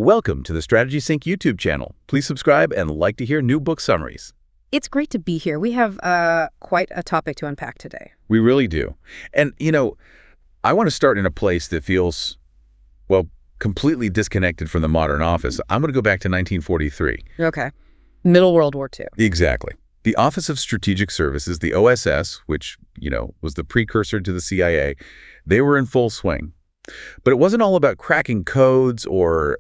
Welcome to the Strategy Sync YouTube channel. Please subscribe and like to hear new book summaries. It's great to be here. We have quite a topic to unpack today. We really do. And, I want to start in a place that feels, well, completely disconnected from the modern office. I'm going to go back to 1943. Okay. Middle World War II. Exactly. The Office of Strategic Services, the OSS, which, was the precursor to the CIA, they were in full swing. But it wasn't all about cracking codes or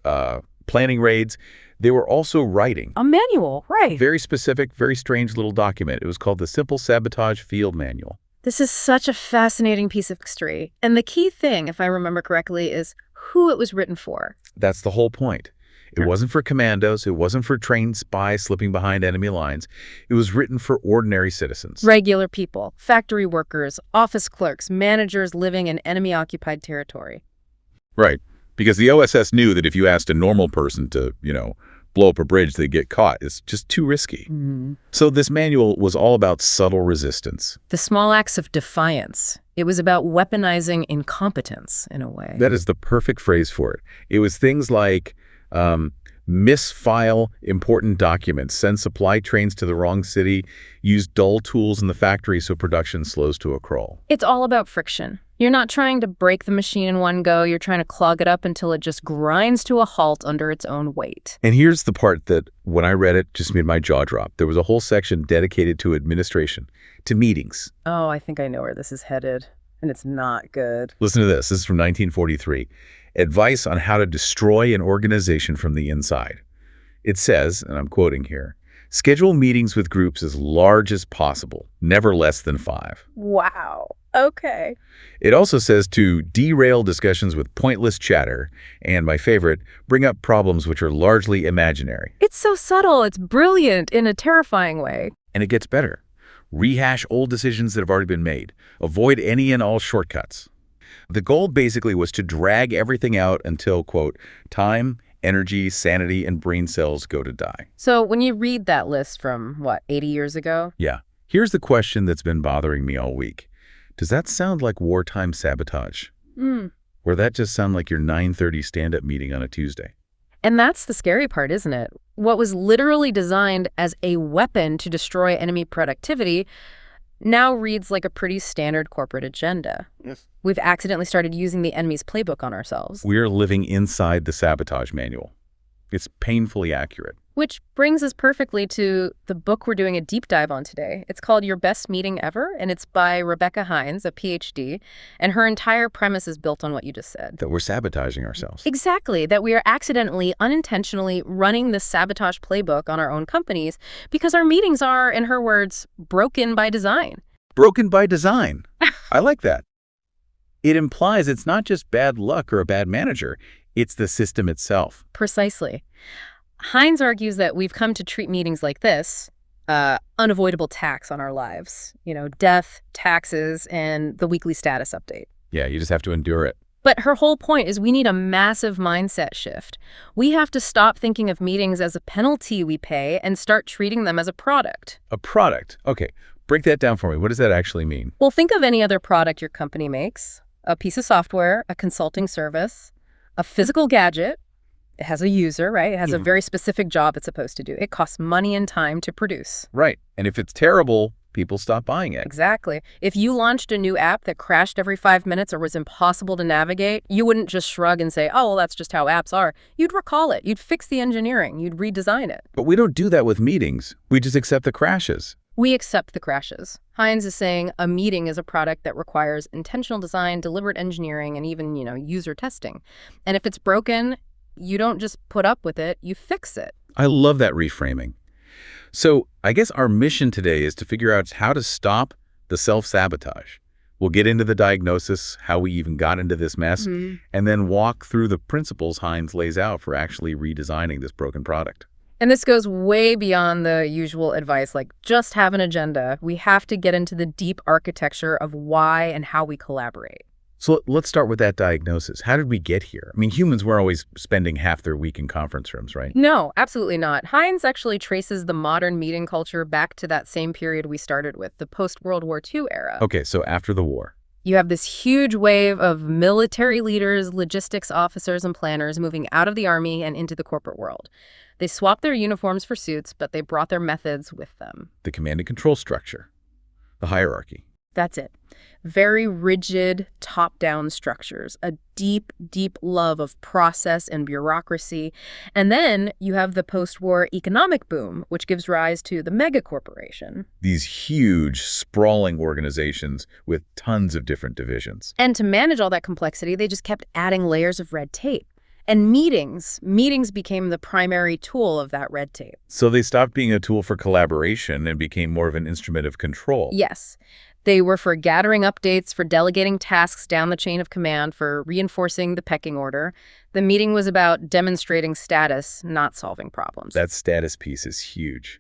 planning raids. They were also writing. A manual, right. Very specific, very strange little document. It was called the Simple Sabotage Field Manual. This is such a fascinating piece of history. And the key thing, if I remember correctly, is who it was written for. That's the whole point. It wasn't for commandos. It wasn't for trained spies slipping behind enemy lines. It was written for ordinary citizens. Regular people, factory workers, office clerks, managers living in enemy-occupied territory. Right. Because the OSS knew that if you asked a normal person to, blow up a bridge, they'd get caught. It's just too risky. Mm-hmm. So this manual was all about subtle resistance. The small acts of defiance. It was about weaponizing incompetence, in a way. That is the perfect phrase for it. It was things like misfile important documents, send supply trains to the wrong city, use dull tools in the factory so production slows to a crawl. It's all about friction. You're not trying to break the machine in one go. You're trying to clog it up until it just grinds to a halt under its own weight. And here's the part that, when I read it, just made my jaw drop. There was a whole section dedicated to administration, to meetings. Oh, I think I know where this is headed, and it's not good. Listen to this. This is from 1943. Advice on how to destroy an organization from the inside. It says, and I'm quoting here, schedule meetings with groups as large as possible, never less than 5. Wow. Okay. It also says to derail discussions with pointless chatter, and my favorite, bring up problems which are largely imaginary. It's so subtle. It's brilliant in a terrifying way. And it gets better. Rehash old decisions that have already been made. Avoid any and all shortcuts. The goal basically was to drag everything out until, quote, time, energy, sanity, and brain cells go to die. So when you read that list from, 80 years ago? Yeah. Here's the question that's been bothering me all week. Does that sound like wartime sabotage? Or that just sound like your 9:30 stand-up meeting on a Tuesday? And that's the scary part, isn't it? What was literally designed as a weapon to destroy enemy productivity now reads like a pretty standard corporate agenda. Yes. We've accidentally started using the enemy's playbook on ourselves. We're living inside the sabotage manual. It's painfully accurate. Which brings us perfectly to the book we're doing a deep dive on today. It's called Your Best Meeting Ever, and it's by Rebecca Hines, a PhD, and her entire premise is built on what you just said. That we're sabotaging ourselves. Exactly, that we are accidentally, unintentionally running this sabotage playbook on our own companies because our meetings are, in her words, broken by design. Broken by design. I like that. It implies it's not just bad luck or a bad manager, it's the system itself. Precisely. Hines argues that we've come to treat meetings like this, unavoidable tax on our lives. Death, taxes, and the weekly status update. Yeah, you just have to endure it. But her whole point is we need a massive mindset shift. We have to stop thinking of meetings as a penalty we pay and start treating them as a product. A product. Okay, break that down for me. What does that actually mean? Well, think of any other product your company makes. A piece of software, a consulting service, a physical gadget. It has a user, right? It has a very specific job it's supposed to do. It costs money and time to produce. Right. And if it's terrible, people stop buying it. Exactly. If you launched a new app that crashed every 5 minutes or was impossible to navigate, you wouldn't just shrug and say, oh, well, that's just how apps are. You'd recall it. You'd fix the engineering. You'd redesign it. But we don't do that with meetings. We just accept the crashes. We accept the crashes. Hines is saying a meeting is a product that requires intentional design, deliberate engineering, and even, user testing. And if it's broken, you don't just put up with it, you fix it. I love that reframing. So I guess our mission today is to figure out how to stop the self-sabotage. We'll get into the diagnosis, how we even got into this mess, and then walk through the principles Hines lays out for actually redesigning this broken product. And this goes way beyond the usual advice, like just have an agenda. We have to get into the deep architecture of why and how we collaborate. So let's start with that diagnosis. How did we get here? I mean, humans weren't always spending half their week in conference rooms, right? No, absolutely not. Hines actually traces the modern meeting culture back to that same period we started with, the post-World War II era. Okay, so after the war. You have this huge wave of military leaders, logistics officers, and planners moving out of the army and into the corporate world. They swapped their uniforms for suits, but they brought their methods with them. The command and control structure, the hierarchy. That's it. Very rigid, top-down structures, a deep, deep love of process and bureaucracy. And then you have the post-war economic boom, which gives rise to the mega corporation. These huge, sprawling organizations with tons of different divisions. And to manage all that complexity, they just kept adding layers of red tape. And meetings became the primary tool of that red tape. So they stopped being a tool for collaboration and became more of an instrument of control. Yes. They were for gathering updates, for delegating tasks down the chain of command, for reinforcing the pecking order. The meeting was about demonstrating status, not solving problems. That status piece is huge.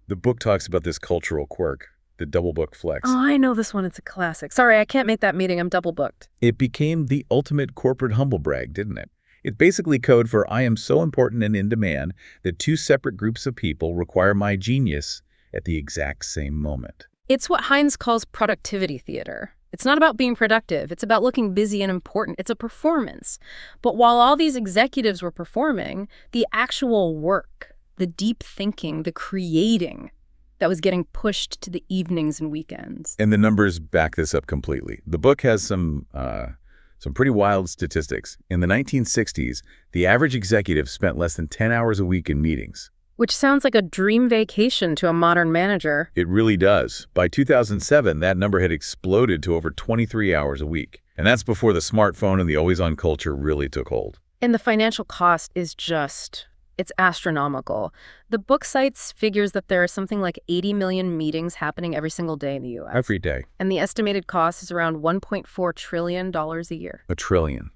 The book talks about this cultural quirk, the double book flex. Oh, I know this one. It's a classic. Sorry, I can't make that meeting. I'm double booked. It became the ultimate corporate humble brag, didn't it? It's basically code for I am so important and in demand that two separate groups of people require my genius at the exact same moment. It's what Heinz calls productivity theater. It's not about being productive. It's about looking busy and important. It's a performance. But while all these executives were performing, the actual work, the deep thinking, the creating, that was getting pushed to the evenings and weekends. And the numbers back this up completely. The book has some pretty wild statistics. In the 1960s, the average executive spent less than 10 hours a week in meetings. Which sounds like a dream vacation to a modern manager. It really does. By 2007, that number had exploded to over 23 hours a week. And that's before the smartphone and the always-on culture really took hold. And the financial cost is it's astronomical. The book cites figures that there are something like 80 million meetings happening every single day in the U.S. Every day. And the estimated cost is around $1.4 trillion a year. A trillion,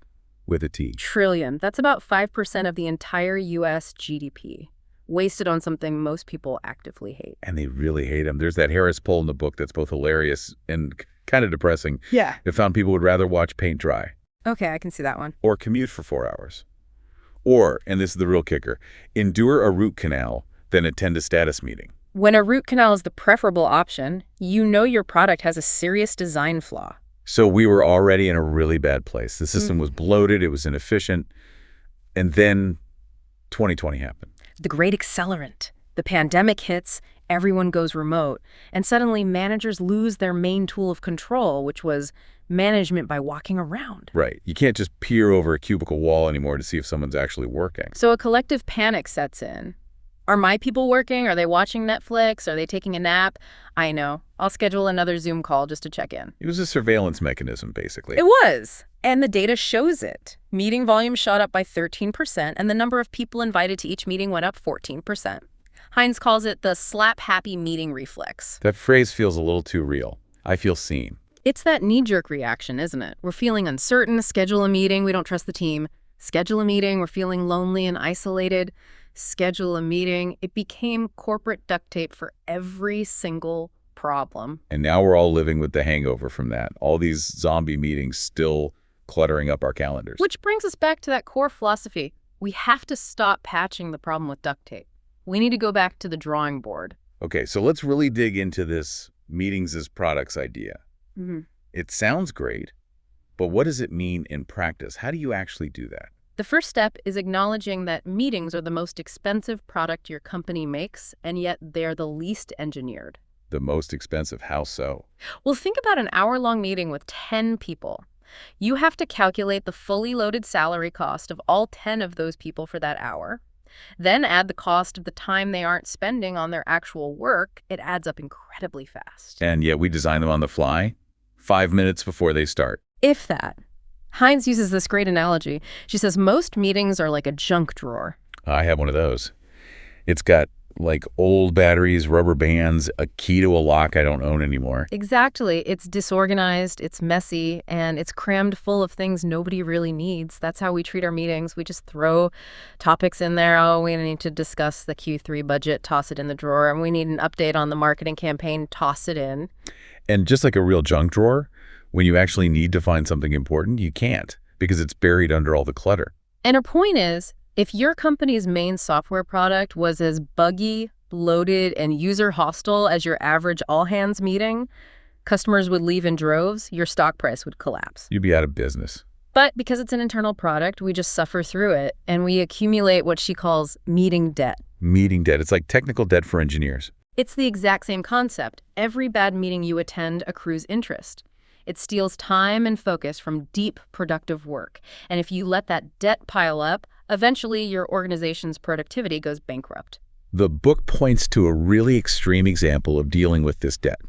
with a T. Trillion. That's about 5% of the entire U.S. GDP. Wasted on something most people actively hate. And they really hate them. There's that Harris poll in the book that's both hilarious and kind of depressing. Yeah. It found people would rather watch paint dry. Okay, I can see that one. Or commute for 4 hours. Or, and this is the real kicker, endure a root canal than attend a status meeting. When a root canal is the preferable option, you know your product has a serious design flaw. So we were already in a really bad place. The system was bloated, it was inefficient, and then 2020 happened. The great accelerant. The pandemic hits, everyone goes remote, and suddenly managers lose their main tool of control, which was management by walking around. Right. You can't just peer over a cubicle wall anymore to see if someone's actually working. So a collective panic sets in. Are my people working? Are they watching Netflix? Are they taking a nap? I know. I'll schedule another Zoom call just to check in. It was a surveillance mechanism, basically. It was. And the data shows it. Meeting volume shot up by 13%, and the number of people invited to each meeting went up 14%. Heinz calls it the slap-happy meeting reflex. That phrase feels a little too real. I feel seen. It's that knee-jerk reaction, isn't it? We're feeling uncertain, schedule a meeting, we don't trust the team. Schedule a meeting, we're feeling lonely and isolated. Schedule a meeting. It became corporate duct tape for every single problem. And now we're all living with the hangover from that. All these zombie meetings still cluttering up our calendars. Which brings us back to that core philosophy. We have to stop patching the problem with duct tape. We need to go back to the drawing board. Okay, so let's really dig into this meetings as products idea. Mm-hmm. It sounds great, but what does it mean in practice? How do you actually do that? The first step is acknowledging that meetings are the most expensive product your company makes, and yet they're the least engineered. The most expensive, how so? Well, think about an hour-long meeting with 10 people. You have to calculate the fully loaded salary cost of all 10 of those people for that hour. Then add the cost of the time they aren't spending on their actual work. It adds up incredibly fast. And yet we design them on the fly, 5 minutes before they start. If that. Heinz uses this great analogy. She says most meetings are like a junk drawer. I have one of those. It's got like old batteries, rubber bands, a key to a lock I don't own anymore. Exactly. It's disorganized, it's messy, and it's crammed full of things nobody really needs. That's how we treat our meetings. We just throw topics in there. Oh, we need to discuss the Q3 budget, toss it in the drawer. And we need an update on the marketing campaign, toss it in. And just like a real junk drawer, when you actually need to find something important, you can't because it's buried under all the clutter. And her point is, if your company's main software product was as buggy, bloated, and user-hostile as your average all-hands meeting, Customers would leave in droves, your stock price would collapse. You'd be out of business. But because it's an internal product, we just suffer through it, and we accumulate what she calls meeting debt. Meeting debt. It's like technical debt for engineers. It's the exact same concept. Every bad meeting you attend accrues interest. It steals time and focus from deep, productive work. And if you let that debt pile up, eventually your organization's productivity goes bankrupt. The book points to a really extreme example of dealing with this debt.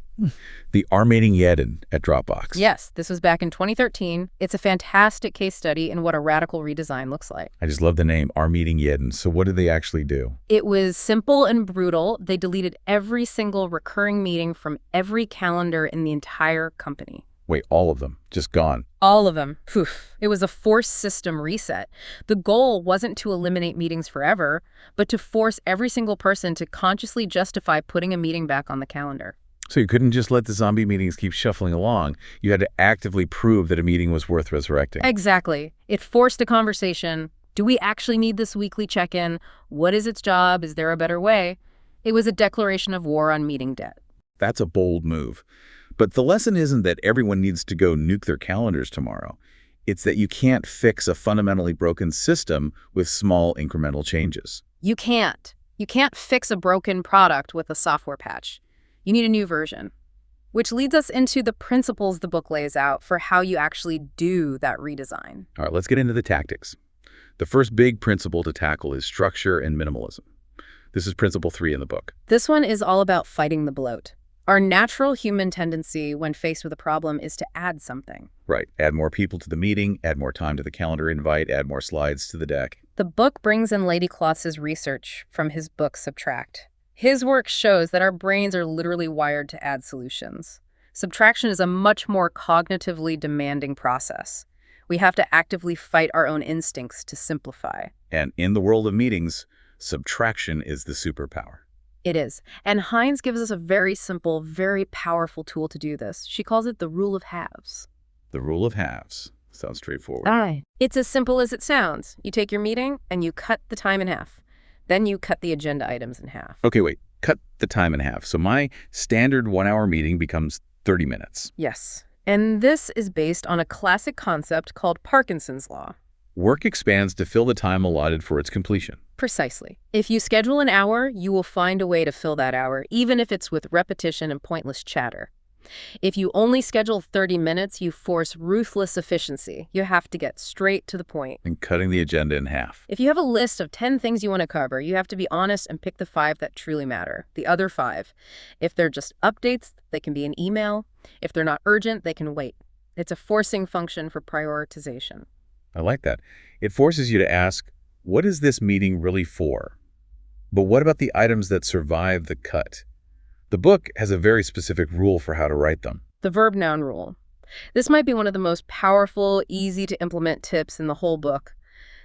The Armageddon at Dropbox. Yes, this was back in 2013. It's a fantastic case study in what a radical redesign looks like. I just love the name, Armageddon. So what did they actually do? It was simple and brutal. They deleted every single recurring meeting from every calendar in the entire company. Wait, all of them? Just gone? All of them. Poof. It was a forced system reset. The goal wasn't to eliminate meetings forever, but to force every single person to consciously justify putting a meeting back on the calendar. So you couldn't just let the zombie meetings keep shuffling along. You had to actively prove that a meeting was worth resurrecting. Exactly. It forced a conversation. Do we actually need this weekly check-in? What is its job? Is there a better way? It was a declaration of war on meeting debt. That's a bold move. But the lesson isn't that everyone needs to go nuke their calendars tomorrow. It's that you can't fix a fundamentally broken system with small incremental changes. You can't. You can't fix a broken product with a software patch. You need a new version. Which leads us into the principles the book lays out for how you actually do that redesign. All right, let's get into the tactics. The first big principle to tackle is structure and minimalism. This is principle 3 in the book. This one is all about fighting the bloat. Our natural human tendency when faced with a problem is to add something. Right. Add more people to the meeting, add more time to the calendar invite, add more slides to the deck. The book brings in Lady Klotz's research from his book Subtract. His work shows that our brains are literally wired to add solutions. Subtraction is a much more cognitively demanding process. We have to actively fight our own instincts to simplify. And in the world of meetings, subtraction is the superpower. It is. And Hines gives us a very simple, very powerful tool to do this. She calls it the rule of halves. The rule of halves. Sounds straightforward. Aye. It's as simple as it sounds. You take your meeting and you cut the time in half. Then you cut the agenda items in half. Okay, wait. Cut the time in half. So my standard 1-hour meeting becomes 30 minutes. Yes. And this is based on a classic concept called Parkinson's Law. Work expands to fill the time allotted for its completion. Precisely. If you schedule an hour, you will find a way to fill that hour, even if it's with repetition and pointless chatter. If you only schedule 30 minutes, you force ruthless efficiency. You have to get straight to the point. And cutting the agenda in half. If you have a list of 10 things you want to cover, you have to be honest and pick the 5 that truly matter. The other 5. If they're just updates, they can be an email. If they're not urgent, they can wait. It's a forcing function for prioritization. I like that. It forces you to ask, what is this meeting really for? But what about the items that survive the cut? The book has a very specific rule for how to write them. The verb-noun rule. This might be one of the most powerful, easy-to-implement tips in the whole book.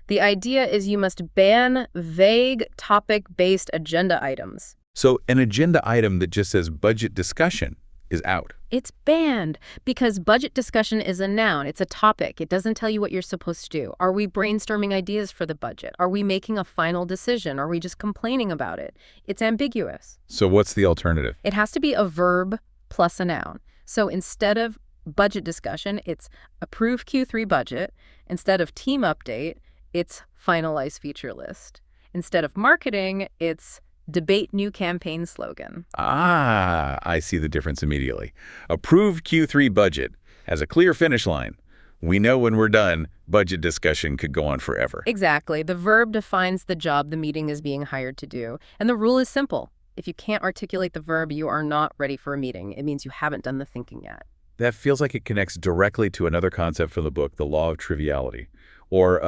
The idea is you must ban vague, topic-based agenda items. So an agenda item that just says budget discussion is out. It's banned because budget discussion is a noun. It's a topic. It doesn't tell you what you're supposed to do. Are we brainstorming ideas for the budget? Are we making a final decision? Are we just complaining about it? It's ambiguous. So what's the alternative? It has to be a verb plus a noun. So instead of budget discussion, it's approve Q3 budget. Instead of team update, it's finalize feature list. Instead of marketing, it's debate new campaign slogan. Ah, I see the difference immediately. Approved Q3 budget has a clear finish line. We know when we're done, budget discussion could go on forever. Exactly. The verb defines the job the meeting is being hired to do. And the rule is simple. If you can't articulate the verb, you are not ready for a meeting. It means you haven't done the thinking yet. That feels like it connects directly to another concept from the book, the law of triviality, or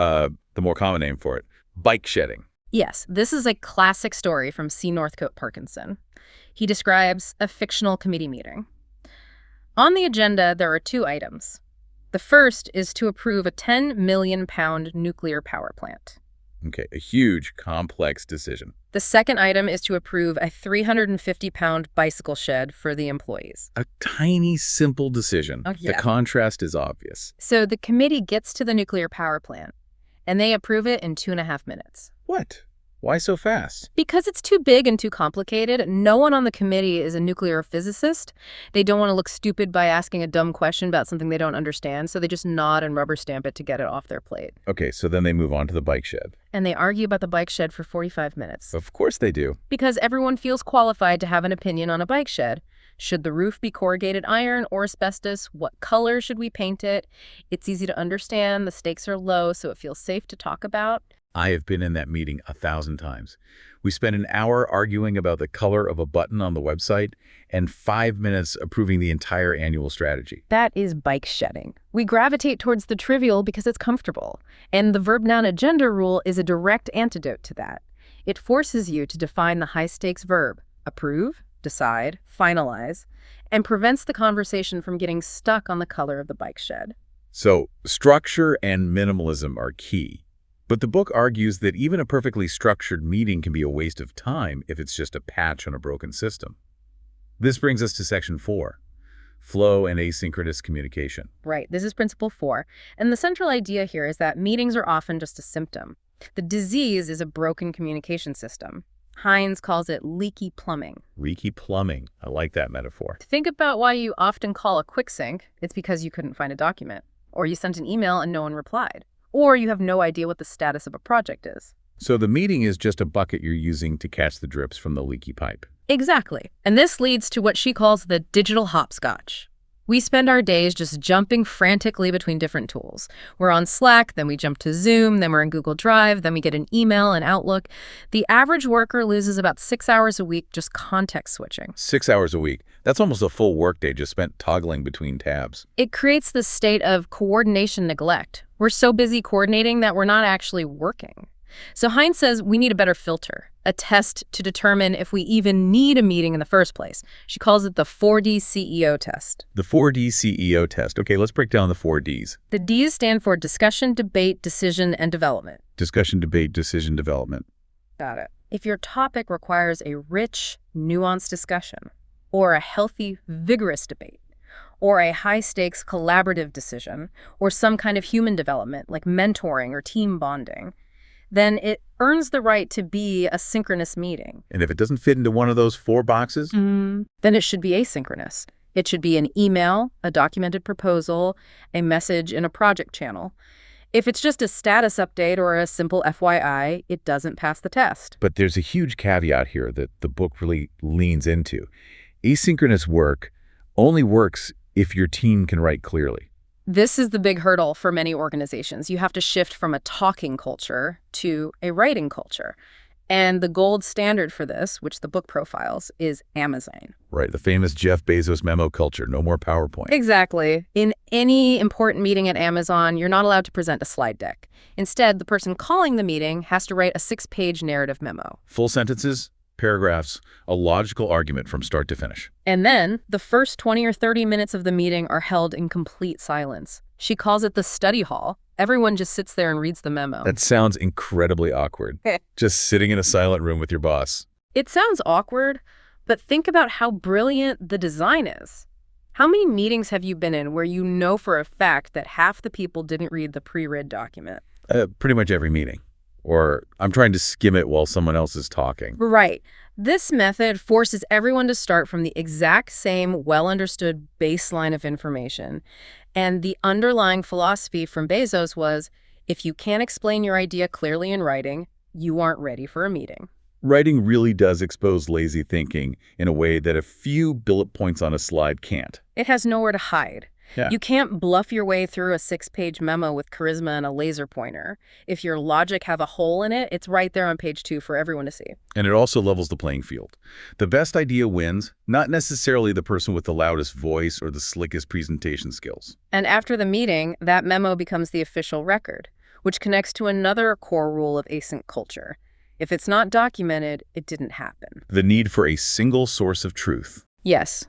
the more common name for it, bike shedding. Yes, this is a classic story from C. Northcote Parkinson. He describes a fictional committee meeting. On the agenda, there are 2 items. The first is to approve a 10 million pound nuclear power plant. Okay, a huge, complex decision. The second item is to approve a 350-pound bicycle shed for the employees. A tiny, simple decision. Oh, yeah. The contrast is obvious. So the committee gets to the nuclear power plant, and they approve it in 2.5 minutes. What? Why so fast? Because it's too big and too complicated. No one on the committee is a nuclear physicist. They don't want to look stupid by asking a dumb question about something they don't understand, so they just nod and rubber stamp it to get it off their plate. Okay, so then they move on to the bike shed. And they argue about the bike shed for 45 minutes. Of course they do. Because everyone feels qualified to have an opinion on a bike shed. Should the roof be corrugated iron or asbestos? What color should we paint it? It's easy to understand. The stakes are low, so it feels safe to talk about. I have been in that meeting 1,000 times. We spent an hour arguing about the color of a button on the website and 5 minutes approving the entire annual strategy. That is bike shedding. We gravitate towards the trivial because it's comfortable. And the verb-noun agenda rule is a direct antidote to that. It forces you to define the high-stakes verb, approve, decide, finalize, and prevents the conversation from getting stuck on the color of the bike shed. So, structure and minimalism are key. But the book argues that even a perfectly structured meeting can be a waste of time if it's just a patch on a broken system. This brings us to section 4, flow and asynchronous communication. Right, this is principle 4. And the central idea here is that meetings are often just a symptom. The disease is a broken communication system. Hines calls it leaky plumbing. Leaky plumbing. I like that metaphor. Think about why you often call a quick sync. It's because you couldn't find a document. Or you sent an email and no one replied. Or you have no idea what the status of a project is. So the meeting is just a bucket you're using to catch the drips from the leaky pipe. Exactly. And this leads to what she calls the digital hopscotch. We spend our days just jumping frantically between different tools. We're on Slack, then we jump to Zoom, then we're in Google Drive, then we get an email and Outlook. The average worker loses about 6 hours a week just context switching. 6 hours a week. That's almost a full workday just spent toggling between tabs. It creates this state of coordination neglect. We're so busy coordinating that we're not actually working. So Hines says we need a better filter, a test to determine if we even need a meeting in the first place. She calls it the 4D CEO test. The 4D CEO test. Okay, let's break down the 4 Ds. The Ds stand for discussion, debate, decision, and development. Discussion, debate, decision, development. Got it. If your topic requires a rich, nuanced discussion, or a healthy, vigorous debate, or a high-stakes collaborative decision, or some kind of human development like mentoring or team bonding, then it earns the right to be a synchronous meeting. And if it doesn't fit into one of those 4 boxes? Then it should be asynchronous. It should be an email, a documented proposal, a message in a project channel. If it's just a status update or a simple FYI, it doesn't pass the test. But there's a huge caveat here that the book really leans into. Asynchronous work only works if your team can write clearly. This is the big hurdle for many organizations. You have to shift from a talking culture to a writing culture. And the gold standard for this, which the book profiles, is Amazon. Right, the famous Jeff Bezos memo culture, no more PowerPoint. Exactly. In any important meeting at Amazon, you're not allowed to present a slide deck. Instead, the person calling the meeting has to write a 6-page narrative memo. Full sentences, paragraphs, a logical argument from start to finish. And then, the first 20 or 30 minutes of the meeting are held in complete silence. She calls it the study hall. Everyone just sits there and reads the memo. That sounds incredibly awkward. Just sitting in a silent room with your boss. It sounds awkward, but think about how brilliant the design is. How many meetings have you been in where you know for a fact that half the people didn't read the pre-read document? Pretty much every meeting. Or I'm trying to skim it while someone else is talking. Right. This method forces everyone to start from the exact same well-understood baseline of information. And the underlying philosophy from Bezos was, if you can't explain your idea clearly in writing, you aren't ready for a meeting. Writing really does expose lazy thinking in a way that a few bullet points on a slide can't. It has nowhere to hide. Yeah. You can't bluff your way through a 6-page memo with charisma and a laser pointer. If your logic have a hole in it, it's right there on page 2 for everyone to see. And it also levels the playing field. The best idea wins, not necessarily the person with the loudest voice or the slickest presentation skills. And after the meeting, that memo becomes the official record, which connects to another core rule of async culture. If it's not documented, it didn't happen. The need for a single source of truth. Yes.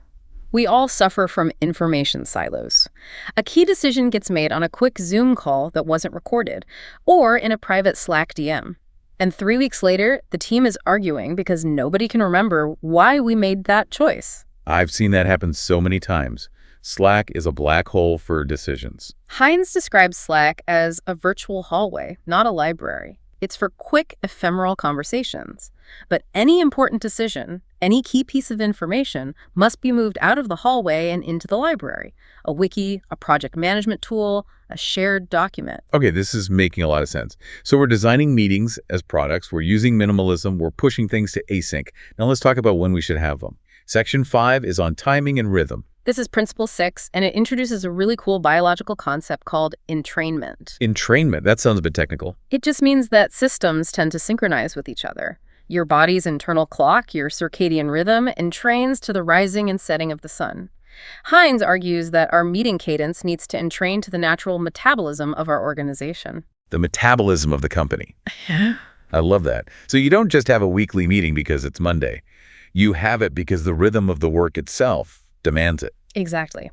We all suffer from information silos. A key decision gets made on a quick Zoom call that wasn't recorded, or in a private Slack DM. And 3 weeks later, the team is arguing because nobody can remember why we made that choice. I've seen that happen so many times. Slack is a black hole for decisions. Hines describes Slack as a virtual hallway, not a library. It's for quick, ephemeral conversations. But any important decision, any key piece of information, must be moved out of the hallway and into the library. A wiki, a project management tool, a shared document. Okay, this is making a lot of sense. So we're designing meetings as products, we're using minimalism, we're pushing things to async. Now let's talk about when we should have them. Section 5 is on timing and rhythm. This is Principle 6, and it introduces a really cool biological concept called entrainment. Entrainment, that sounds a bit technical. It just means that systems tend to synchronize with each other. Your body's internal clock, your circadian rhythm, entrains to the rising and setting of the sun. Hines argues that our meeting cadence needs to entrain to the natural metabolism of our organization. The metabolism of the company. I love that. So you don't just have a weekly meeting because it's Monday. You have it because the rhythm of the work itself demands it. Exactly.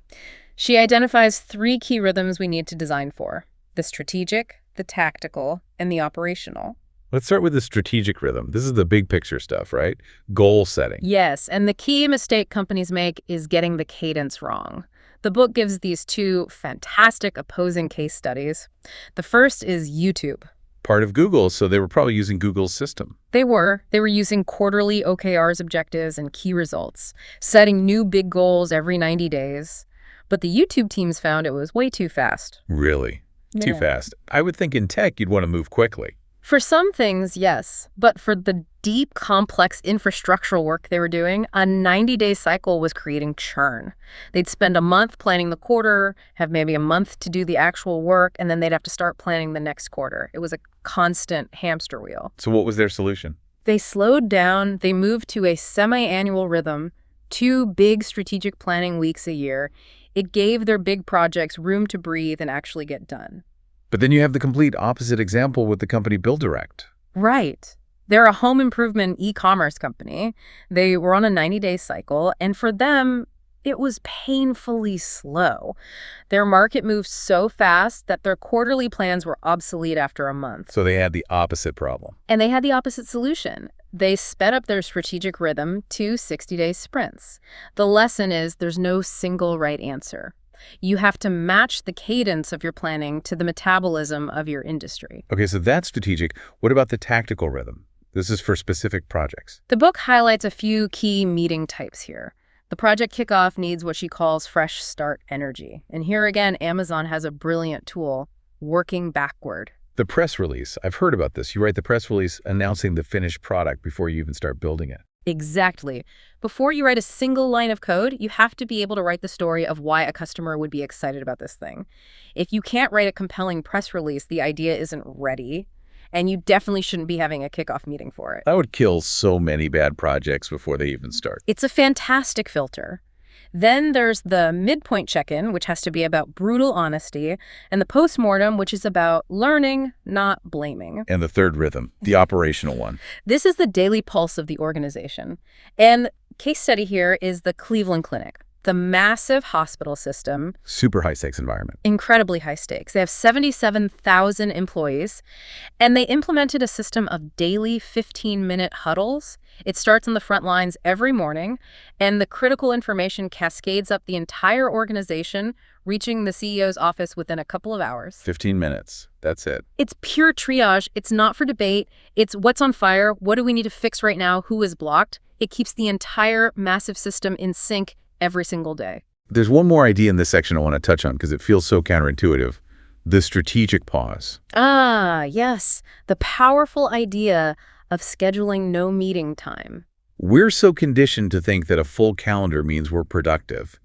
She identifies 3 key rhythms we need to design for: the strategic, the tactical, and the operational. Let's start with the strategic rhythm. This is the big picture stuff, right? Goal setting. Yes, and the key mistake companies make is getting the cadence wrong. The book gives these 2 fantastic opposing case studies. The first is YouTube. Part of Google, so they were probably using Google's system. They were using quarterly OKRs objectives and key results, setting new big goals every 90 days. But the YouTube teams found it was way too fast. Really? Too fast. I would think in tech you'd want to move quickly. For some things, yes. But for the deep, complex infrastructural work they were doing, a 90-day cycle was creating churn. They'd spend a month planning the quarter, have maybe a month to do the actual work, and then they'd have to start planning the next quarter. It was a constant hamster wheel. So what was their solution? They slowed down. They moved to a semi-annual rhythm, 2 big strategic planning weeks a year. It gave their big projects room to breathe and actually get done. But then you have the complete opposite example with the company BuildDirect. Right. They're a home improvement e-commerce company. They were on a 90-day cycle, and for them, it was painfully slow. Their market moved so fast that their quarterly plans were obsolete after a month. So they had the opposite problem. And they had the opposite solution. They sped up their strategic rhythm to 60-day sprints. The lesson is there's no single right answer. You have to match the cadence of your planning to the metabolism of your industry. Okay, so that's strategic. What about the tactical rhythm? This is for specific projects. The book highlights a few key meeting types here. The project kickoff needs what she calls fresh start energy. And here again, Amazon has a brilliant tool, working backward. The press release. I've heard about this. You write the press release announcing the finished product before you even start building it. Exactly. Before you write a single line of code, you have to be able to write the story of why a customer would be excited about this thing. If you can't write a compelling press release, the idea isn't ready, and you definitely shouldn't be having a kickoff meeting for it. That would kill so many bad projects before they even start. It's a fantastic filter. Then there's the midpoint check-in, which has to be about brutal honesty, and the postmortem, which is about learning, not blaming. And the third rhythm, the operational one. This is the daily pulse of the organization. And case study here is the Cleveland Clinic, the massive hospital system. Super high-stakes environment. Incredibly high stakes. They have 77,000 employees, and they implemented a system of daily 15-minute huddles. It starts on the front lines every morning, and the critical information cascades up the entire organization, reaching the CEO's office within a couple of hours. 15 minutes. That's it. It's pure triage. It's not for debate. It's what's on fire, what do we need to fix right now, who is blocked. It keeps the entire massive system in sync every single day. There's one more idea in this section I want to touch on because it feels so counterintuitive. The strategic pause. Ah, yes. The powerful idea of scheduling no meeting time. We're so conditioned to think that a full calendar means we're productive.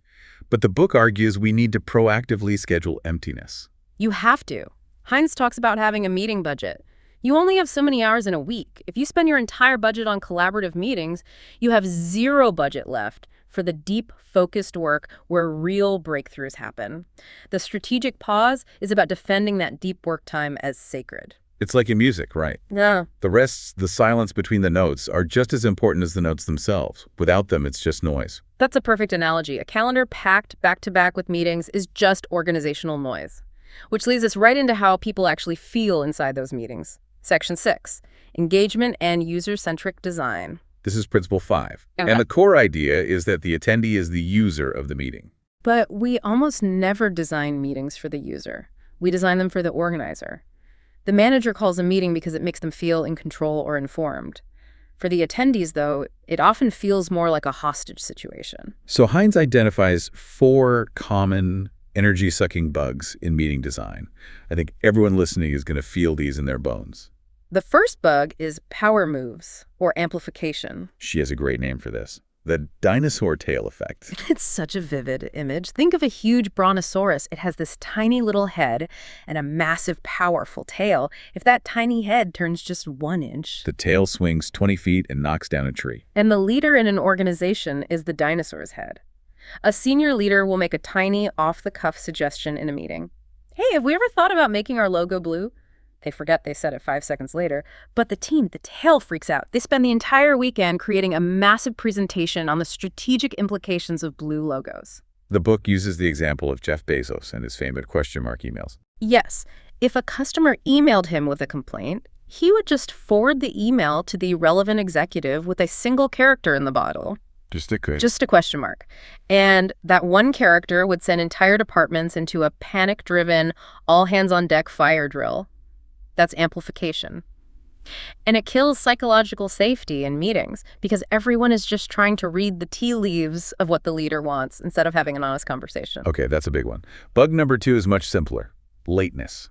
But the book argues we need to proactively schedule emptiness. You have to. Hines talks about having a meeting budget. You only have so many hours in a week. If you spend your entire budget on collaborative meetings, you have 0 budget left for the deep, focused work where real breakthroughs happen. The strategic pause is about defending that deep work time as sacred. It's like in music, right? Yeah. The rests, the silence between the notes, are just as important as the notes themselves. Without them, it's just noise. That's a perfect analogy. A calendar packed back-to-back with meetings is just organizational noise, which leads us right into how people actually feel inside those meetings. Section 6, engagement and user-centric design. This is Principle 5. Okay. And the core idea is that the attendee is the user of the meeting. But we almost never design meetings for the user. We design them for the organizer. The manager calls a meeting because it makes them feel in control or informed. For the attendees, though, it often feels more like a hostage situation. So Hines identifies 4 common energy-sucking bugs in meeting design. I think everyone listening is going to feel these in their bones. The first bug is power moves, or amplification. She has a great name for this. The dinosaur tail effect. It's such a vivid image. Think of a huge brontosaurus. It has this tiny little head and a massive, powerful tail. If that tiny head turns just 1 inch... The tail swings 20 feet and knocks down a tree. And the leader in an organization is the dinosaur's head. A senior leader will make a tiny, off-the-cuff suggestion in a meeting. Hey, have we ever thought about making our logo blue? They forget they said it 5 seconds later. But the team, the tail freaks out. They spend the entire weekend creating a massive presentation on the strategic implications of blue logos. The book uses the example of Jeff Bezos and his famous question mark emails. Yes, if a customer emailed him with a complaint, he would just forward the email to the relevant executive with a single character in the bottle. Just a question mark. And that one character would send entire departments into a panic-driven, all-hands-on-deck fire drill. That's amplification. And it kills psychological safety in meetings because everyone is just trying to read the tea leaves of what the leader wants instead of having an honest conversation. Okay, that's a big one. Bug number 2 is much simpler. Lateness.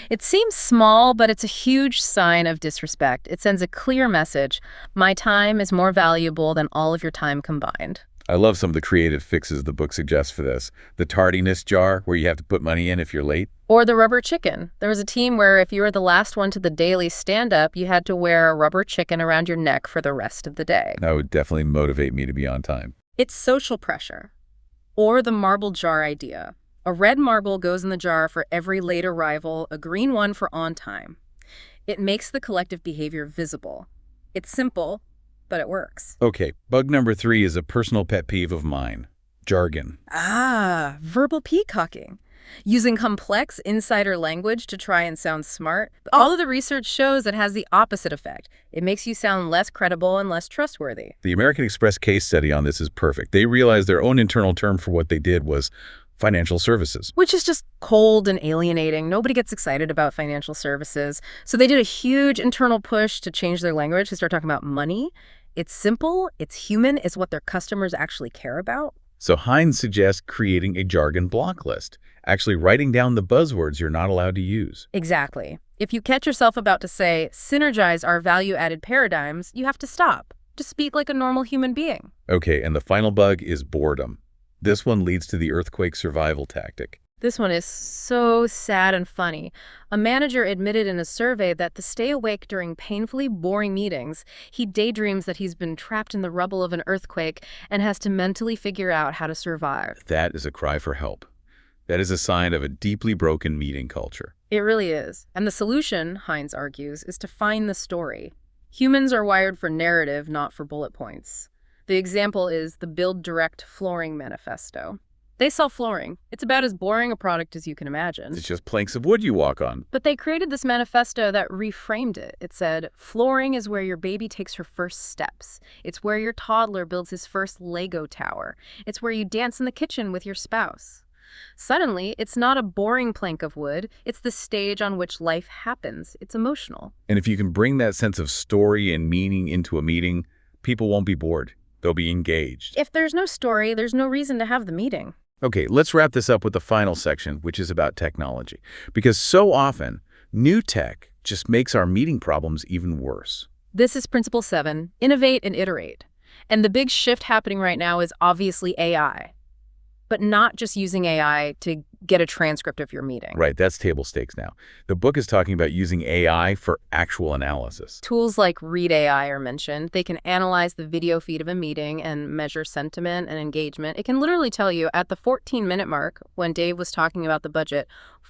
It seems small, but it's a huge sign of disrespect. It sends a clear message. My time is more valuable than all of your time combined. I love some of the creative fixes the book suggests for this. The tardiness jar, where you have to put money in if you're late. Or the rubber chicken. There was a team where if you were the last one to the daily stand-up, you had to wear a rubber chicken around your neck for the rest of the day. That would definitely motivate me to be on time. It's social pressure. Or the marble jar idea. A red marble goes in the jar for every late arrival, a green one for on time. It makes the collective behavior visible. It's simple, but it works. Okay, bug number 3 is a personal pet peeve of mine. Jargon. Verbal peacocking. Using complex insider language to try and sound smart. All of the research shows it has the opposite effect. It makes you sound less credible and less trustworthy. The American Express case study on this is perfect. They realized their own internal term for what they did was financial services. Which is just cold and alienating. Nobody gets excited about financial services. So they did a huge internal push to change their language to start talking about money. It's simple, it's human, it's what their customers actually care about. So Hines suggests creating a jargon block list, actually writing down the buzzwords you're not allowed to use. Exactly. If you catch yourself about to say, synergize our value-added paradigms, you have to stop. Just speak like a normal human being. Okay, and the final bug is boredom. This one leads to the earthquake survival tactic. This one is so sad and funny. A manager admitted in a survey that to stay awake during painfully boring meetings, he daydreams that he's been trapped in the rubble of an earthquake and has to mentally figure out how to survive. That is a cry for help. That is a sign of a deeply broken meeting culture. It really is. And the solution, Hines argues, is to find the story. Humans are wired for narrative, not for bullet points. The example is the Build Direct Flooring Manifesto. They sell flooring. It's about as boring a product as you can imagine. It's just planks of wood you walk on. But they created this manifesto that reframed it. It said, flooring is where your baby takes her first steps. It's where your toddler builds his first Lego tower. It's where you dance in the kitchen with your spouse. Suddenly, it's not a boring plank of wood. It's the stage on which life happens. It's emotional. And if you can bring that sense of story and meaning into a meeting, people won't be bored. They'll be engaged. If there's no story, there's no reason to have the meeting. Okay, let's wrap this up with the final section, which is about technology. Because so often, new tech just makes our meeting problems even worse. This is Principle 7, innovate and iterate. And the big shift happening right now is obviously AI. But not just using AI to get a transcript of your meeting. Right, that's table stakes now. The book is talking about using AI for actual analysis. Tools like Read AI are mentioned. They can analyze the video feed of a meeting and measure sentiment and engagement. It can literally tell you at the 14-minute mark, when Dave was talking about the budget,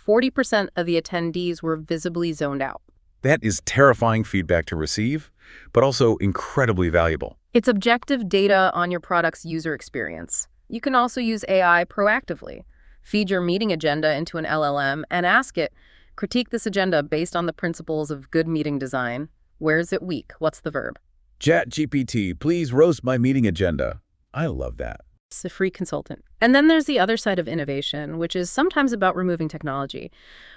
40% of the attendees were visibly zoned out. That is terrifying feedback to receive, but also incredibly valuable. It's objective data on your product's user experience. You can also use AI proactively. Feed your meeting agenda into an LLM and ask it, critique this agenda based on the principles of good meeting design. Where is it weak? What's the verb? ChatGPT, please roast my meeting agenda. I love that. It's a free consultant. And then there's the other side of innovation, which is sometimes about removing technology.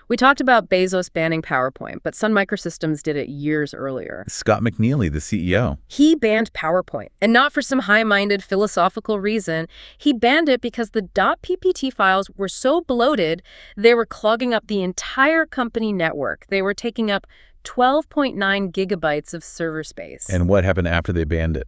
We talked about Bezos banning PowerPoint, but Sun Microsystems did it years earlier. Scott McNealy, the CEO. He banned PowerPoint, and not for some high-minded philosophical reason. He banned it because the .ppt files were so bloated, they were clogging up the entire company network. They were taking up 12.9 gigabytes of server space. And what happened after they banned it?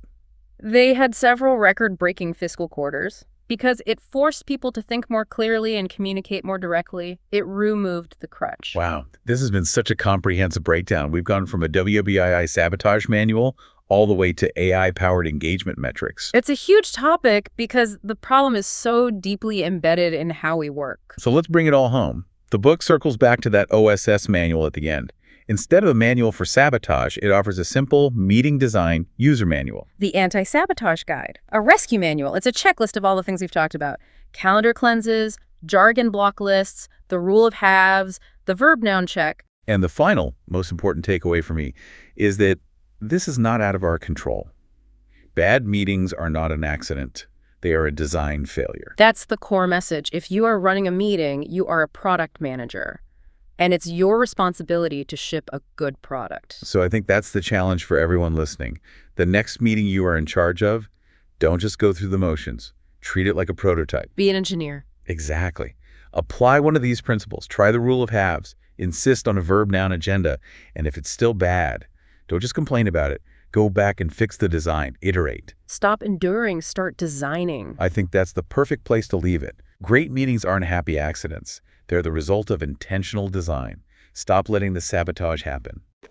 They had several record-breaking fiscal quarters. Because it forced people to think more clearly and communicate more directly, it removed the crutch. Wow, this has been such a comprehensive breakdown. We've gone from a WBII sabotage manual all the way to AI-powered engagement metrics. It's a huge topic because the problem is so deeply embedded in how we work. So let's bring it all home. The book circles back to that OSS manual at the end. Instead of a manual for sabotage, it offers a simple meeting design user manual. The anti-sabotage guide, a rescue manual. It's a checklist of all the things we've talked about. Calendar cleanses, jargon block lists, the rule of halves, the verb-noun check. And the final, most important takeaway for me is that this is not out of our control. Bad meetings are not an accident. They are a design failure. That's the core message. If you are running a meeting, you are a product manager. And it's your responsibility to ship a good product. So I think that's the challenge for everyone listening. The next meeting you are in charge of, don't just go through the motions. Treat it like a prototype. Be an engineer. Exactly. Apply one of these principles. Try the rule of halves. Insist on a verb-noun agenda. And if it's still bad, don't just complain about it. Go back and fix the design. Iterate. Stop enduring. Start designing. I think that's the perfect place to leave it. Great meetings aren't happy accidents. They're the result of intentional design. Stop letting the sabotage happen.